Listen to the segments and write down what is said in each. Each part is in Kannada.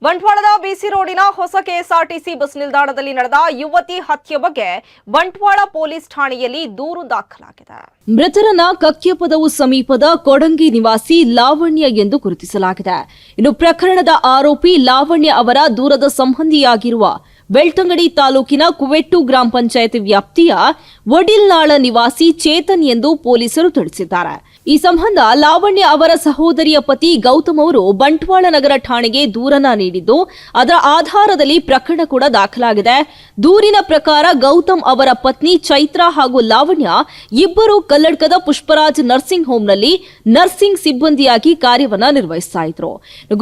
ಬಂಟ್ವಾಳದ ಬಿಸಿ ರೋಡಿನ ಹೊಸ ಕೆಎಸ್ಆರ್ಟಿಸಿ ಬಸ್ ನಿಲ್ದಾಣದಲ್ಲಿ ನಡೆದ ಯುವತಿ ಹತ್ಯೆ ಬಗ್ಗೆ ಬಂಟ್ವಾಳ ಪೊಲೀಸ್ ಠಾಣೆಯಲ್ಲಿ ದೂರು ದಾಖಲಾಗಿದೆ. ಮೃತರನ್ನ ಕಕ್ಕೆಪದವು ಸಮೀಪದ ಕೊಡಂಗಿ ನಿವಾಸಿ ಲಾವಣ್ಯ ಎಂದು ಗುರುತಿಸಲಾಗಿದೆ. ಇನ್ನು ಪ್ರಕರಣದ ಆರೋಪಿ ಲಾವಣ್ಯ ಅವರ ದೂರದ ಸಂಬಂಧಿಯಾಗಿರುವ ಬೆಳ್ತಂಗಡಿ ತಾಲೂಕಿನ ಕುವೆಟ್ಟು ಗ್ರಾಮ ಪಂಚಾಯತ್ ವ್ಯಾಪ್ತಿಯ ವಡಿಲ್ನಾಳ ನಿವಾಸಿ ಚೇತನ್ ಎಂದು ಪೊಲೀಸರು ತಿಳಿಸಿದ್ದಾರೆ. ಈ ಸಂಬಂಧ ಲಾವಣ್ಯ ಅವರ ಸಹೋದರಿಯ ಪತಿ ಗೌತಮ್ ಅವರು ಬಂಟ್ವಾಳ ನಗರ ಠಾಣೆಗೆ ದೂರನ್ನ ನೀಡಿದ್ದು, ಅದರ ಆಧಾರದಲ್ಲಿ ಪ್ರಕರಣ ಕೂಡ ದಾಖಲಾಗಿದೆ. ದೂರಿನ ಪ್ರಕಾರ ಗೌತಮ್ ಅವರ ಪತ್ನಿ ಚೈತ್ರ ಹಾಗೂ ಲಾವಣ್ಯ ಇಬ್ಬರು ಕಲ್ಲಡ್ಕದ ಪುಷ್ಪರಾಜ್ ನರ್ಸಿಂಗ್ ಹೋಂನಲ್ಲಿ ನರ್ಸಿಂಗ್ ಸಿಬ್ಬಂದಿಯಾಗಿ ಕಾರ್ಯವನ್ನ ನಿರ್ವಹಿಸ್ತಾ ಇದ್ರು.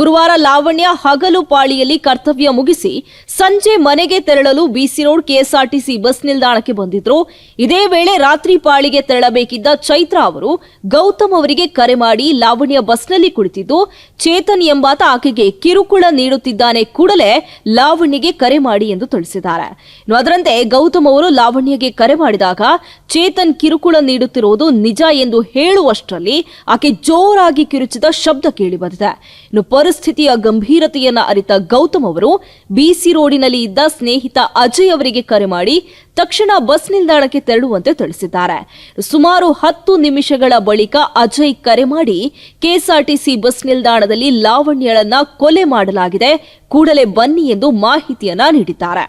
ಗುರುವಾರ ಲಾವಣ್ಯ ಹಗಲು ಪಾಳಿಯಲ್ಲಿ ಕರ್ತವ್ಯ ಮುಗಿಸಿ ಸಂಜೆ ಮನೆಗೆ ತೆರಳಲು ಬಿಸಿ ರೋಡ್ ಕೆಎಸ್ಆರ್ಟಿಸಿ ಬಸ್ ನಿಲ್ದಾಣಕ್ಕೆ ಬಂದಿದ್ರು. ಇದೇ ವೇಳೆ ರಾತ್ರಿ ಪಾಳಿಗೆ ತೆರಳಬೇಕಿದ್ದ ಚೈತ್ರ ಅವರು ಗೌತಮ್ ಅವರಿಗೆ ಕರೆ ಮಾಡಿ ಲಾವಣ್ಯ ಬಸ್ನಲ್ಲಿ ಕುಳಿತಿದ್ದು, ಚೇತನ್ ಎಂಬಾತ ಆಕೆಗೆ ಕಿರುಕುಳ ನೀಡುತ್ತಿದ್ದಾನೆ, ಕೂಡಲೇ ಲಾವಣ್ಯಗೆ ಕರೆ ಮಾಡಿ ಎಂದು ತಿಳಿಸಿದ್ದಾರೆ. ಅದರಂತೆ ಗೌತಮ್ ಅವರು ಲಾವಣ್ಯಗೆ ಕರೆ ಮಾಡಿದಾಗ ಚೇತನ್ ಕಿರುಕುಳ ನೀಡುತ್ತಿರುವುದು ನಿಜ ಎಂದು ಹೇಳುವಷ್ಟರಲ್ಲಿ ಆಕೆ ಜೋರಾಗಿ ಕಿರುಚಿದ ಶಬ್ದ ಕೇಳಿಬಂದಿದೆ. ಇನ್ನು ಪರಿಸ್ಥಿತಿಯ ಗಂಭೀರತೆಯನ್ನ ಅರಿತ ಗೌತಮ್ ಅವರು ಬಿಸಿ ರೋಡಿನಲ್ಲಿ ಇದ್ದ ಸ್ನೇಹಿತ ಅಜಯ್ ಅವರಿಗೆ ಕರೆ ಮಾಡಿ ತಕ್ಷಣ ಬಸ್ ನಿಲ್ದಾಣಕ್ಕೆ ತೆರಳುವಂತೆ ತಿಳಿಸಿದ್ದಾರೆ. ಸುಮಾರು 10 ನಿಮಿಷಗಳ ಬಳಿಕ ಅಜಯ್ ಕರೆ ಮಾಡಿ ಕೆಎಸ್ಆರ್ಟಿಸಿ ಬಸ್ ನಿಲ್ದಾಣದಲ್ಲಿ ಲಾವಣ್ಯಳನ್ನ ಕೊಲೆ ಮಾಡಲಾಗಿದೆ, ಕೂಡಲೇ ಬನ್ನಿ ಎಂದು ಮಾಹಿತಿಯನ್ನ ನೀಡಿದ್ದಾರೆ.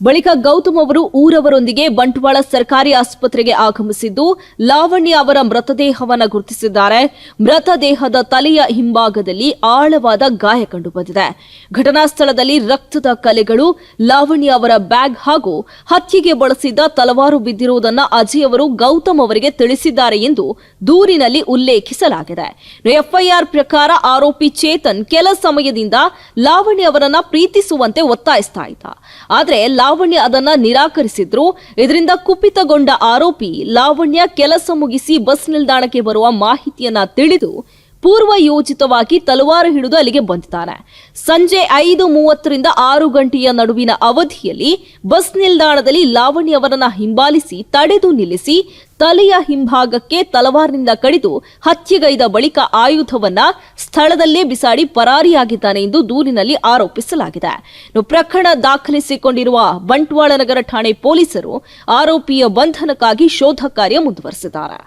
ಬಳಿಕ ಗೌತಮ್ ಅವರು ಊರವರೊಂದಿಗೆ ಬಂಟ್ವಾಳ ಸರ್ಕಾರಿ ಆಸ್ಪತ್ರೆಗೆ ಆಗಮಿಸಿದ್ದು, ಲಾವಣ್ಯ ಅವರ ಮೃತದೇಹವನ್ನು ಗುರುತಿಸಿದ್ದಾರೆ. ಮೃತದೇಹದ ತಲೆಯ ಹಿಂಭಾಗದಲ್ಲಿ ಆಳವಾದ ಗಾಯ ಕಂಡುಬಂದಿದೆ. ಘಟನಾ ಸ್ಥಳದಲ್ಲಿ ರಕ್ತದ ಕಲೆಗಳು, ಲಾವಣ್ಯ ಅವರ ಬ್ಯಾಗ್ ಹಾಗೂ ಹತ್ಯೆಗೆ ಬಳಸಿದ್ದ ತಲವಾರು ಬಿದ್ದಿರುವುದನ್ನು ಅಜಯ್ ಅವರು ಗೌತಮ್ ಅವರಿಗೆ ತಿಳಿಸಿದ್ದಾರೆ ಎಂದು ದೂರಿನಲ್ಲಿ ಉಲ್ಲೇಖಿಸಲಾಗಿದೆ. ಎಫ್ಐಆರ್ ಪ್ರಕಾರ ಆರೋಪಿ ಚೇತನ್ ಕೆಲ ಸಮಯದಿಂದ ಲಾವಣ್ಯ ಅವರನ್ನ ಪ್ರೀತಿಸುವಂತೆ ಒತ್ತಾಯಿಸ್ತಾ ಇದ್ದ. ಆದರೆ ಲಾವಣ್ಯ ಅದನ್ನ ನಿರಾಕರಿಸಿದ್ರು. ಇದರಿಂದ ಕುಪಿತಗೊಂಡ ಆರೋಪಿ ಲಾವಣ್ಯ ಕೆಲಸ ಮುಗಿಸಿ ಬಸ್ ನಿಲ್ದಾಣಕ್ಕೆ ಬರುವ ಮಾಹಿತಿಯನ್ನ ತಿಳಿದು ಪೂರ್ವ ಯೋಜಿತವಾಗಿ ತಲವಾರು ಹಿಡಿದು ಅಲ್ಲಿಗೆ ಬಂದಿದ್ದಾನೆ. ಸಂಜೆ 5:30ರಿಂದ 6 ಗಂಟೆಯ ನಡುವಿನ ಅವಧಿಯಲ್ಲಿ ಬಸ್ ನಿಲ್ದಾಣದಲ್ಲಿ ಲಾವಣ್ಯ ಅವರನ್ನ ಹಿಂಬಾಲಿಸಿ ತಡೆದು ನಿಲ್ಲಿಸಿ ತಲೆಯ ಹಿಂಭಾಗಕ್ಕೆ ತಲವಾರಿನಿಂದ ಕಡಿದು ಹತ್ಯೆಗೈದ ಬಳಿಕ ಆಯುಧವನ್ನ ಸ್ಥಳದಲ್ಲೇ ಬಿಸಾಡಿ ಪರಾರಿಯಾಗಿದ್ದಾನೆ ಎಂದು ದೂರಿನಲ್ಲಿ ಆರೋಪಿಸಲಾಗಿದೆ. ಪ್ರಕರಣ ದಾಖಲಿಸಿಕೊಂಡಿರುವ ಬಂಟ್ವಾಳ ನಗರ ಠಾಣೆ ಪೊಲೀಸರು ಆರೋಪಿಯ ಬಂಧನಕ್ಕಾಗಿ ಶೋಧ ಕಾರ್ಯ ಮುಂದುವರೆಸಿದ್ದಾರೆ.